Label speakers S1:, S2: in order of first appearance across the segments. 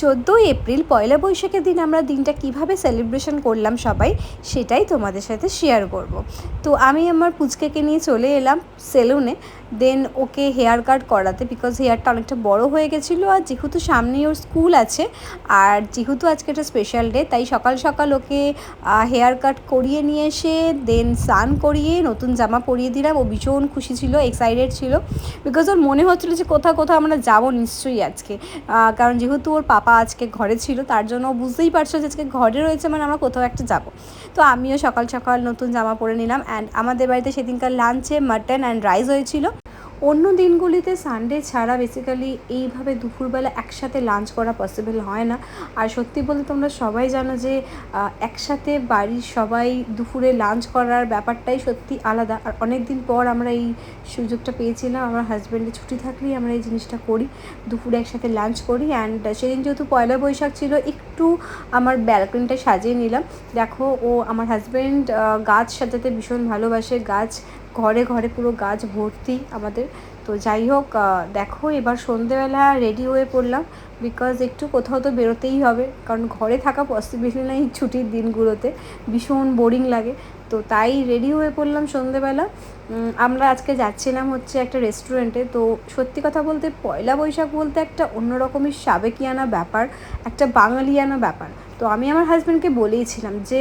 S1: 14ই April পয়লা বৈশাখের দিন আমরা দিনটা কিভাবে সেলিব্রেশন করলাম সবাই, সেটাই তোমাদের সাথে শেয়ার করব। তো আমি আমার পুচকেকে নিয়ে চলে এলাম সেলুনে, দেন ওকে হেয়ার কাট করাতে, বিকজ হেয়ারটা অনেকটা বড় হয়ে গেছিলো। আর যেহেতু সামনেই ওর স্কুল আছে, আর যেহেতু আজকে একটা স্পেশাল ডে, তাই সকাল সকাল ওকে হেয়ার কাট করিয়ে নিয়ে এসে দেন স্নান করিয়ে নতুন জামা পরিয়ে দিলাম। ও ভীষণ খুশি ছিল, এক্সাইটেড ছিল, বিকজ ওর মনে হচ্ছিলো যে কোথাও কোথাও আমরা যাবো নিশ্চয়ই আজকে, কারণ যেহেতু ওর পাপা আজকে ঘরে ছিল, তার জন্য বুঝতেই পারছো যে আজকে ঘরে রয়েছে মানে আমরা কোথাও একটা যাব। তো আমিও সকাল সকাল নতুন জামা পরে নিলাম। অ্যান্ড আমাদের বাড়িতে সেদিনকার লাঞ্চে মাটন অ্যান্ড রাইস হয়েছিল। অন্য দিনগুলিতে সানডে ছাড়া বেসিক্যালি এইভাবে দুপুরবেলা একসাথে লাঞ্চ করা পসিবল হয় না। আর সত্যি বলতে তোমরা সবাই জানো যে একসাথে বাড়ির সবাই দুপুরে লাঞ্চ করার ব্যাপারটাই সত্যি আলাদা। আর অনেক দিন পর আমরা এই সুযোগটা পেয়েছিলাম, আমার হাজব্যান্ডের ছুটি থাকলেই আমরা এই জিনিসটা করি, দুপুরে একসাথে লাঞ্চ করি। অ্যান্ড সেদিন যেহেতু পয়লা বৈশাখ ছিল, একটু আমার ব্যালকনিটা সাজিয়ে নিলাম। দেখো, ও আমার হাজব্যান্ড গাছ সাজাতে ভীষণ ভালোবাসে, গাছ ঘরে ঘরে পুরো গাছ ভর্তি আমাদের। তো যাই হোক, দেখো এবার সন্ধেবেলা রেডি হয়ে পড়লাম, বিকজ একটু কোথাও তো বেরোতেই হবে, কারণ ঘরে থাকা পসিবল নেই ছুটির দিনগুলোতে, ভীষণ বোরিং লাগে। তো তাই রেডি হয়ে পড়লাম সন্ধেবেলা। আমরা আজকে যাচ্ছিলাম হচ্ছে একটা রেস্টুরেন্টে। তো সত্যি কথা বলতে পয়লা বৈশাখ বলতে একটা অন্যরকমই সাবেকিয়ানা ব্যাপার, একটা বাঙালিয়ানা ব্যাপার। তো আমি আমার হাজব্যান্ডকে বলেইছিলাম যে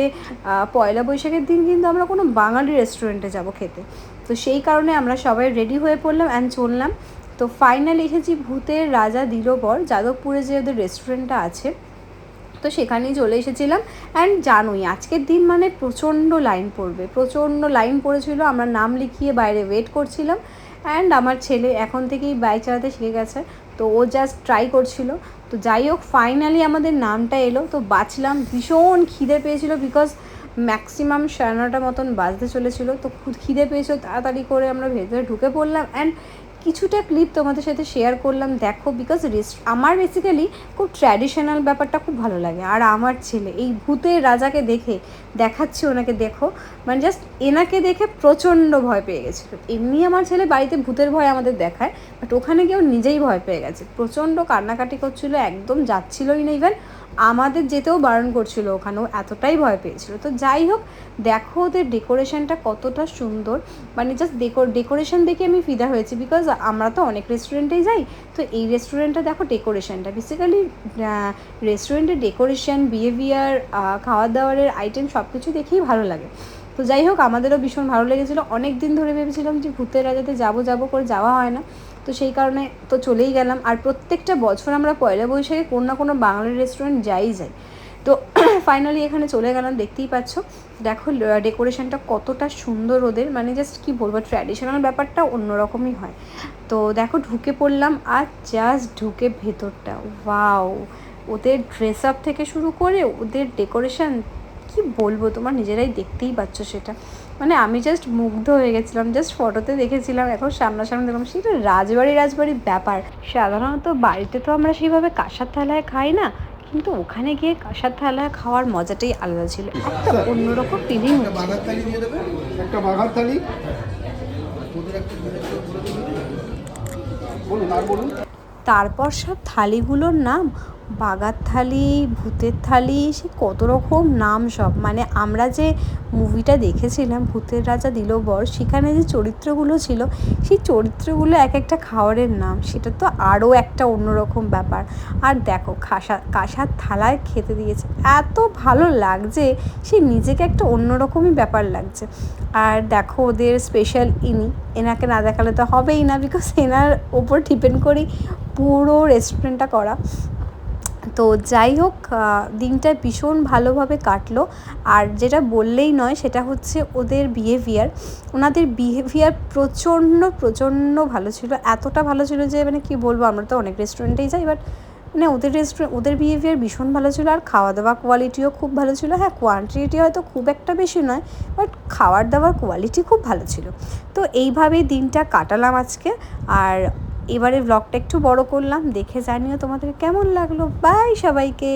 S1: পয়লা বৈশাখের দিন কিন্তু আমরা কোনো বাঙালি রেস্টুরেন্টে যাব খেতে। তো সেই কারণে আমরা সবাই রেডি হয়ে পড়লাম অ্যান্ড চললাম। তো ফাইনালি এসেছি ভূতের রাজা দিল বর, যাদবপুরে যে ওদের রেস্টুরেন্টটা আছে, তো সেখানেই চলে এসেছিলাম। অ্যান্ড জানোই আজকের দিন মানে প্রচণ্ড লাইন পড়বে, প্রচণ্ড লাইন পড়েছিল। আমরা নাম লিখিয়ে বাইরে ওয়েট করছিলাম। অ্যান্ড আমার ছেলে এখন থেকেই বাইক চালাতে শিখে গেছে, তো ও জাস্ট ট্রাই করছিল। তো যাই হোক, ফাইনালি আমাদের নামটা এলো, তো বাঁচলাম। ভীষণ খিদে পেয়েছিল, বিকজ ম্যাক্সিমাম 9:30 মতন বাজতে চলেছিলো। তো খিদে পেয়েছিল, তাড়াতাড়ি করে আমরা ভেতরে ঢুকে পড়লাম। অ্যান্ড কিছুটা ক্লিপ তোমাদের সাথে শেয়ার করলাম, দেখো, বিকজ আমার বেসিক্যালি খুব ট্র্যাডিশনাল ব্যাপারটা খুব ভালো লাগে। আর আমার ছেলে এই ভূতের রাজাকে দেখে, দেখাচ্ছি ওনাকে দেখো, মানে জাস্ট এনাকে দেখে প্রচণ্ড ভয় পেয়ে গেছিলো। এমনি আমার ছেলে বাড়িতে ভূতের ভয় আমাদের দেখায়, বাট ওখানে গিয়েও নিজেই ভয় পেয়ে গেছে, প্রচণ্ড কান্নাকাটি করছিলো, একদম যাচ্ছিলোই না, ইভেন আমাদের যেতেও বারণ করছিল, ওখানেও এতটাই ভয় পেয়েছিল। তো যাই হোক, দেখো ওদের ডেকোরেশনটা কতটা সুন্দর, মানে জাস্ট ডেকোরেশন দেখে আমি ফিদা হয়েছি, বিকজ আমরা তো অনেক রেস্টুরেন্টেই যাই, তো এই রেস্টুরেন্টটা দেখো ডেকোরেশনটা, বেসিক্যালি রেস্টুরেন্টের ডেকোরেশন, বিহেভিয়ার, খাওয়া দাওয়ারের আইটেম সব কিছু দেখেই ভালো লাগে। তো যাই হোক, আমাদেরও ভীষণ ভালো লেগেছিলো। অনেক দিন ধরে ভেবেছিলাম যে ভূতের রাজাতে যাবো করে যাওয়া হয় না, তো সেই কারণে তো চলেই গেলাম। আর প্রত্যেকটা বছর আমরা পয়লা বৈশাখে কোনো না কোনো বাঙালি রেস্টুরেন্ট যাই। তো ফাইনালি এখানে চলে গেলাম, দেখতেই পাচ্ছ। দেখো ডেকোরেশনটা কতটা সুন্দর ওদের, মানে জাস্ট কী বলবো, ট্র্যাডিশনাল ব্যাপারটা অন্যরকমই হয়। তো দেখো ঢুকে পড়লাম, আর জাস্ট ঢুকে ভেতরটা ওয়াও, ওদের ড্রেস আপ থেকে শুরু করে ওদের ডেকোরেশন, কি বলবো, তোমার নিজেরাই দেখতেই পাচ্ছ সেটা। মানে আমি জাস্ট মুগ্ধ হয়ে গেছিলাম, জাস্ট ফটোতে দেখেছিলাম, এখন সামনাসামনি দেখলাম, সেটা রাজবাড়ির ব্যাপার। সাধারণত বাড়িতে তো আমরা সেইভাবে কাঁসার থালায় খাই না, কিন্তু ওখানে গিয়ে কাঁসার থালায় খাওয়ার মজাটাই আলাদা ছিল, একটা অন্যরকম ফিলিং হচ্ছে। তারপর সব থালিগুলোর নাম, বাগার থালি, ভূতের থালি, সে কত রকম নাম সব। মানে আমরা যে মুভিটা দেখেছিলাম ভূতের রাজা দিল বর, সেখানে যে চরিত্রগুলো ছিল, সেই চরিত্রগুলো এক একটা খাবারের নাম, সেটা তো আরও একটা অন্যরকম ব্যাপার। আর দেখো কাঁসার থালায় খেতে দিয়েছে, এত ভালো লাগছে, সে নিজেকে একটা অন্যরকমই ব্যাপার লাগছে। আর দেখো ওদের স্পেশাল এনাকে না দেখালে তো হবেই না, বিকজ এনার ওপর ডিপেন্ড করেই পুরো রেস্টুরেন্টটা করা। তো যাই হোক, দিনটা ভীষণ ভালোভাবে কাটলো। আর যেটা বললেই নয়, সেটা হচ্ছে ওদের ওনাদের বিহেভিয়ার প্রচণ্ড ভালো ছিল, এতটা ভালো ছিল যে মানে কি বলবো, আমরা তো অনেক রেস্টুরেন্টেই যাই, বাট মানে ওদের বিহেভিয়ার ভীষণ ভালো ছিল। আর খাওয়া দাওয়া কোয়ালিটিও খুব ভালো ছিল। হ্যাঁ, কোয়ান্টিটি হয়তো খুব একটা বেশি নয়, বাট খাওয়ার দাওয়ার কোয়ালিটি খুব ভালো ছিল। তো এইভাবেই দিনটা কাটালাম আজকে। আর এবারে ব্লগটা একটু বড় করলাম, দেখে জানিও তোমাদের কেমন লাগলো। বাই সবাইকে।